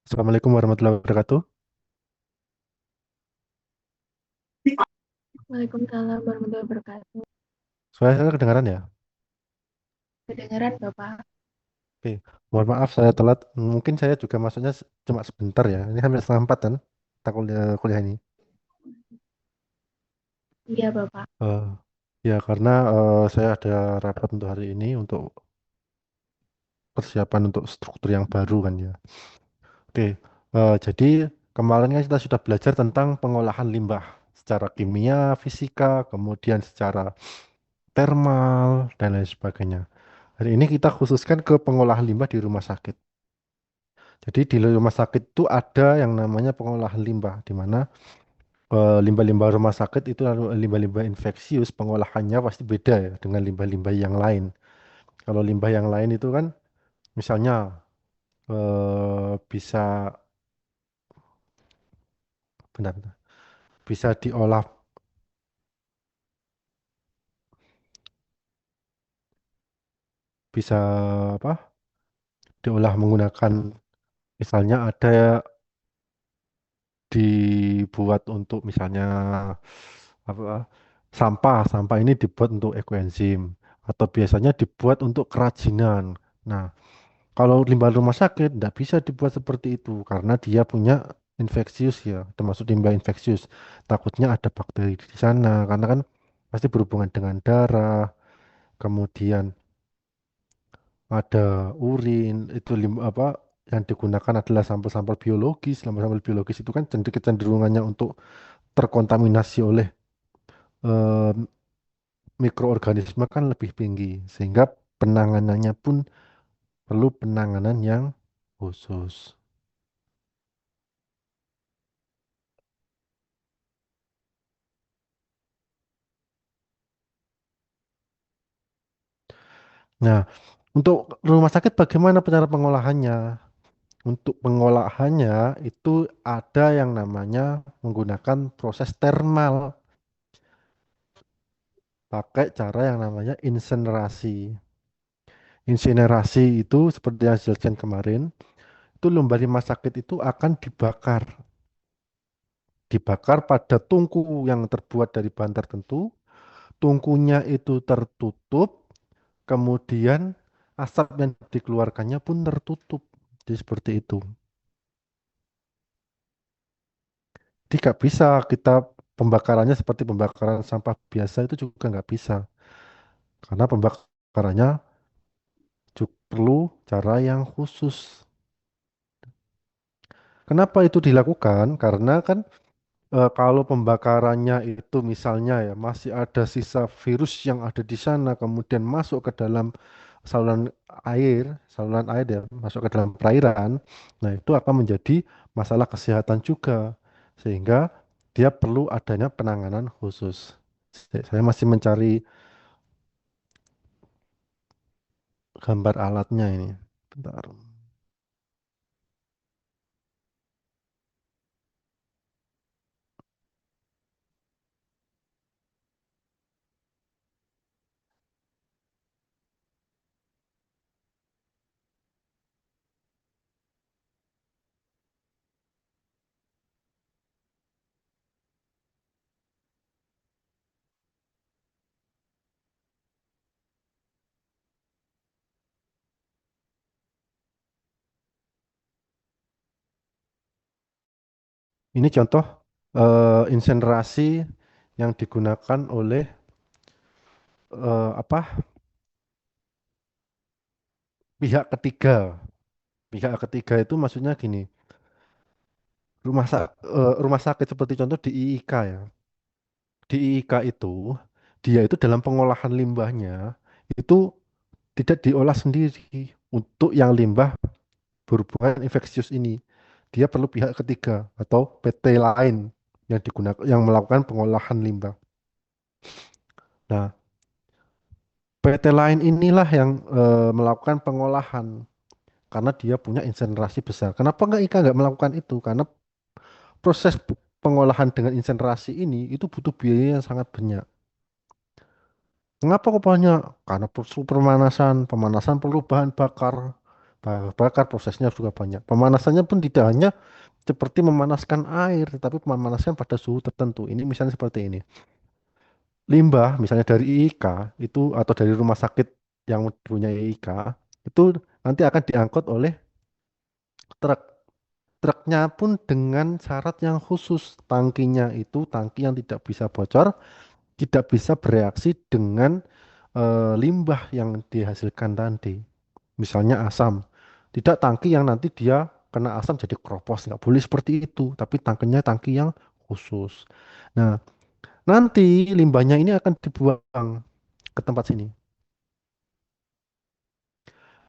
Assalamualaikum warahmatullahi wabarakatuh. Waalaikumsalam warahmatullahi wabarakatuh. Saya kedengaran ya? Kedengaran Bapak? Oke. Mohon maaf saya telat. Mungkin saya juga masuknya cuma sebentar ya. Ini hampir setengah empat kan? Kita kuliah ini. Iya Bapak. Eh, ya karena saya ada rapat untuk hari ini untuk persiapan untuk struktur yang baru kan ya. Oke. Jadi kemarin kan kita sudah belajar tentang pengolahan limbah secara kimia, fisika, kemudian secara thermal dan lain sebagainya. Hari ini kita khususkan ke pengolahan limbah di rumah sakit. Jadi di rumah sakit itu ada yang namanya pengolahan limbah, di mana limbah-limbah rumah sakit itu lalu limbah-limbah infeksius pengolahannya pasti beda ya dengan limbah-limbah yang lain. Kalau limbah yang lain itu kan misalnya bisa benar, bisa diolah, bisa apa? Diolah menggunakan misalnya ada dibuat untuk misalnya apa sampah ini dibuat untuk ekoenzim atau biasanya dibuat untuk kerajinan. Nah, kalau limbah rumah sakit tidak bisa dibuat seperti itu karena dia punya infeksius ya, termasuk limbah infeksius. Takutnya ada bakteri di sana karena kan pasti berhubungan dengan darah, kemudian ada urin, itu apa yang digunakan adalah sampel-sampel biologis. Sampel-sampel biologis itu kan kecenderungannya untuk terkontaminasi oleh eh, mikroorganisme kan lebih tinggi sehingga penanganannya pun perlu penanganan yang khusus. Nah, untuk rumah sakit bagaimana cara pengolahannya? Untuk pengolahannya itu ada yang namanya menggunakan proses termal, pakai cara yang namanya insenerasi. Insenerasi itu seperti yang saya jelaskan kemarin, itu limbah rumah sakit itu akan dibakar. Dibakar pada tungku yang terbuat dari bahan tertentu, tungkunya itu tertutup, kemudian asap yang dikeluarkannya pun tertutup. Jadi seperti itu. Jadi nggak bisa kita pembakarannya seperti pembakaran sampah biasa itu juga nggak bisa. Karena pembakarannya juga perlu cara yang khusus. Kenapa itu dilakukan? Karena kan kalau pembakarannya itu misalnya ya masih ada sisa virus yang ada di sana kemudian masuk ke dalam saluran saluran air ya masuk ke dalam perairan. Nah, itu akan menjadi masalah kesehatan juga sehingga dia perlu adanya penanganan khusus. Saya masih mencari gambar alatnya ini. Bentar. Ini contoh insenerasi yang digunakan oleh apa pihak ketiga. Pihak ketiga itu maksudnya gini, rumah sakit seperti contoh di IIK ya. Di IIK itu dia itu dalam pengolahan limbahnya itu tidak diolah sendiri untuk yang limbah berhubungan infeksius ini. Dia perlu pihak ketiga atau PT lain yang digunakan yang melakukan pengolahan limbah. Nah, PT lain inilah yang melakukan pengolahan karena dia punya insenderasi besar. Kenapa nggak IKA nggak melakukan itu? Karena proses pengolahan dengan insenerasi ini itu butuh biaya yang sangat banyak. Kenapa kok banyak? Karena perlu pemanasan perlu bahan bakar, bakar prosesnya juga banyak. Pemanasannya pun tidak hanya seperti memanaskan air, tetapi pemanasan pada suhu tertentu. Ini misalnya seperti ini. Limbah misalnya dari IIK itu atau dari rumah sakit yang punya IIK itu nanti akan diangkut oleh truk. Truknya pun dengan syarat yang khusus. Tangkinya itu tangki yang tidak bisa bocor, tidak bisa bereaksi dengan limbah yang dihasilkan tadi. Misalnya asam. Tidak tangki yang nanti dia kena asam jadi keropos. Nggak boleh seperti itu. Tapi tangkinya tangki yang khusus. Nah, nanti limbahnya ini akan dibuang ke tempat sini.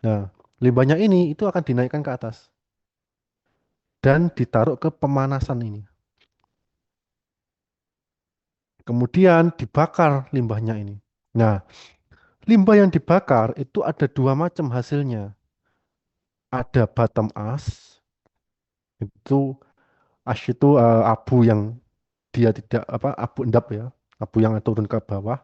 Nah, limbahnya ini itu akan dinaikkan ke atas dan ditaruh ke pemanasan ini. Kemudian dibakar limbahnya ini. Nah, limbah yang dibakar itu ada dua macam hasilnya. Ada bottom ash, itu ash itu abu yang dia tidak apa abu endap ya, abu yang turun ke bawah.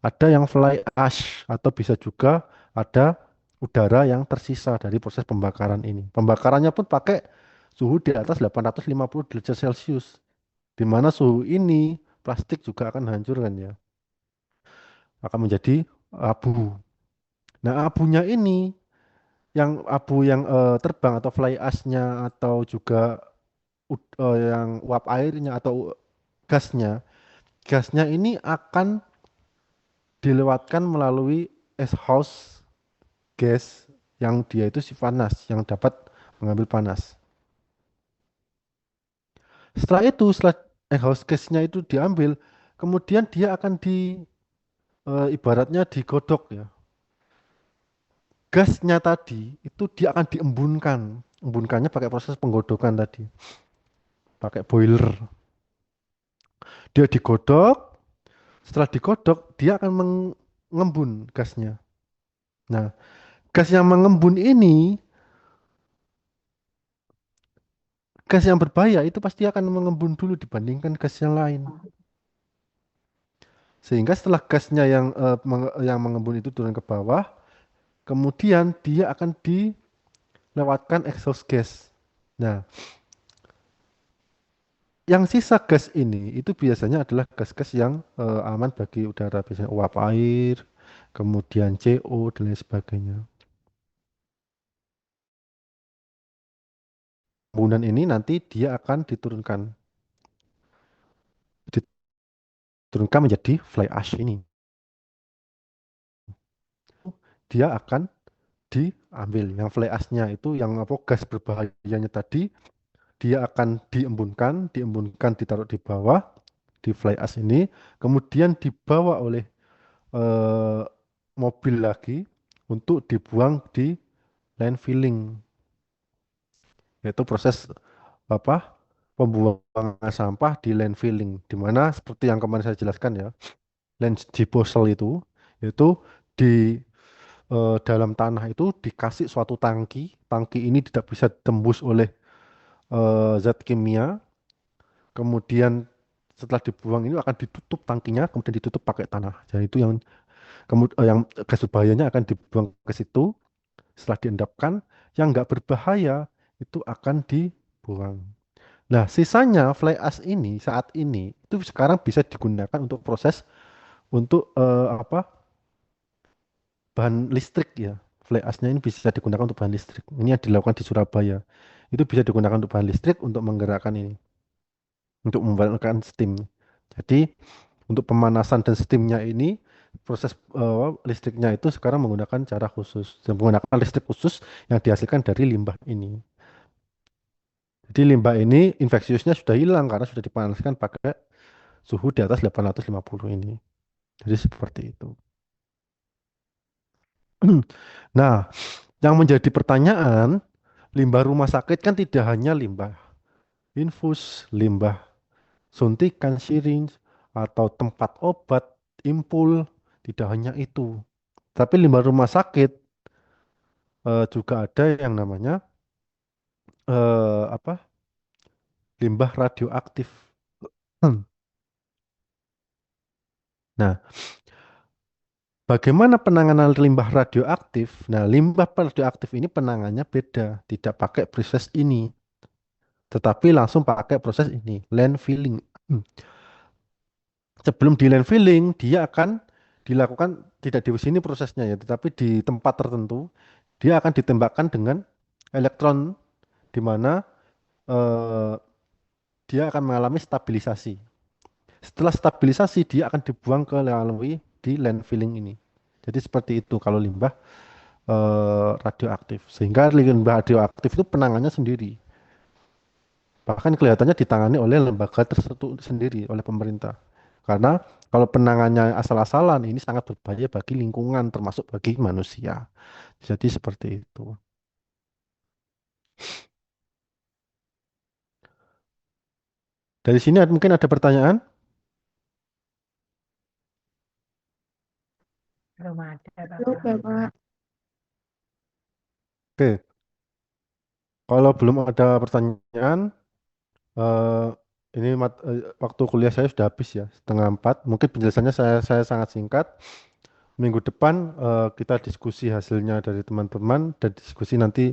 Ada yang fly ash atau bisa juga ada udara yang tersisa dari proses pembakaran ini. Pembakarannya pun pakai suhu di atas 850 derajat Celcius, di mana suhu ini plastik juga akan hancur kan ya, akan menjadi abu. Nah, abunya ini yang abu yang terbang atau fly ash-nya atau juga yang uap airnya atau gasnya, gasnya ini akan dilewatkan melalui exhaust gas yang dia itu si panas, yang dapat mengambil panas. Setelah itu, setelah exhaust gasnya itu diambil, kemudian dia akan ibaratnya digodok ya. Gasnya tadi itu dia akan diembunkan. Embunkannya pakai proses penggodokan tadi, pakai boiler. Dia digodok, setelah digodok dia akan mengembun gasnya. Nah, gas yang mengembun ini, gas yang berbahaya itu pasti akan mengembun dulu dibandingkan gas yang lain. Sehingga setelah gasnya yang mengembun itu turun ke bawah, kemudian dia akan dilewatkan exhaust gas. Nah, yang sisa gas ini itu biasanya adalah gas-gas yang aman bagi udara, biasanya uap air, kemudian CO dan lain sebagainya. Kemudian ini nanti dia akan diturunkan menjadi fly ash ini. Dia akan diambil yang fly ash-nya itu yang apa gas berbahayanya tadi, dia akan diembunkan ditaruh di bawah di fly ash ini, kemudian dibawa oleh eh, mobil lagi untuk dibuang di landfilling, yaitu proses apa pembuangan sampah di landfilling, di mana seperti yang kemarin saya jelaskan ya, land disposal itu di dalam tanah itu dikasih suatu tangki. Tangki ini tidak bisa ditembus oleh zat kimia. Kemudian setelah dibuang ini akan ditutup tangkinya, kemudian ditutup pakai tanah. Jadi itu yang gas berbahayanya akan dibuang ke situ. Setelah diendapkan, yang nggak berbahaya itu akan dibuang. Nah, sisanya fly ash ini saat ini itu sekarang bisa digunakan untuk proses untuk bahan listrik ya. Fly ash-nya ini bisa digunakan untuk bahan listrik. Ini yang dilakukan di Surabaya. Itu bisa digunakan untuk bahan listrik untuk menggerakkan ini, untuk membuatkan steam. Jadi untuk pemanasan dan steamnya ini proses listriknya itu sekarang menggunakan cara khusus dan menggunakan listrik khusus yang dihasilkan dari limbah ini. Jadi limbah ini infeksiusnya sudah hilang karena sudah dipanaskan pakai suhu di atas 850 ini. Jadi seperti itu. Nah, yang menjadi pertanyaan, limbah rumah sakit kan tidak hanya limbah infus, limbah suntikan, syringe, atau tempat obat, impul, tidak hanya itu. Tapi limbah rumah sakit juga ada yang namanya apa? Limbah radioaktif. Hmm. Nah, Bagaimana penanganan limbah radioaktif? Nah, limbah radioaktif ini penanganannya beda, tidak pakai proses ini, tetapi langsung pakai proses ini, landfilling. Hmm. Sebelum di landfilling, dia akan dilakukan tidak di sini prosesnya ya, tetapi di tempat tertentu, dia akan ditembakkan dengan elektron di mana eh, dia akan mengalami stabilisasi. Setelah stabilisasi, dia akan dibuang ke melalui di landfilling ini. Jadi seperti itu kalau limbah radioaktif. Sehingga limbah radioaktif itu penanganannya sendiri. Bahkan kelihatannya ditangani oleh lembaga tertentu sendiri, oleh pemerintah. Karena kalau penanganannya asal-asalan ini sangat berbahaya bagi lingkungan, termasuk bagi manusia. Jadi seperti itu. Dari sini mungkin ada pertanyaan? Belum ada, Belum, Bapak. Bapak. Oke, kalau belum ada pertanyaan, eh, ini waktu kuliah saya sudah habis ya, setengah empat. Mungkin penjelasannya saya sangat singkat. Minggu depan kita diskusi hasilnya dari teman-teman dan diskusi nanti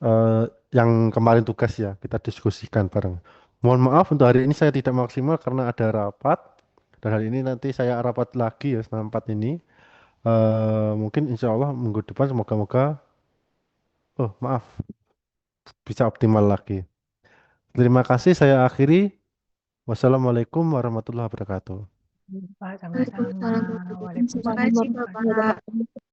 eh, yang kemarin tugas ya, kita diskusikan bareng. Mohon maaf untuk hari ini saya tidak maksimal karena ada rapat dan hari ini nanti saya rapat lagi ya setengah empat ini. Mungkin insya Allah minggu depan semoga-moga, oh maaf, bisa optimal lagi. Terima kasih, saya akhiri. Wassalamualaikum warahmatullahi wabarakatuh. Pak, sama-sama. Waalaikumsalam warahmatullahi wabarakatuh. Terima kasih, Waalaikumsalam. Bapak.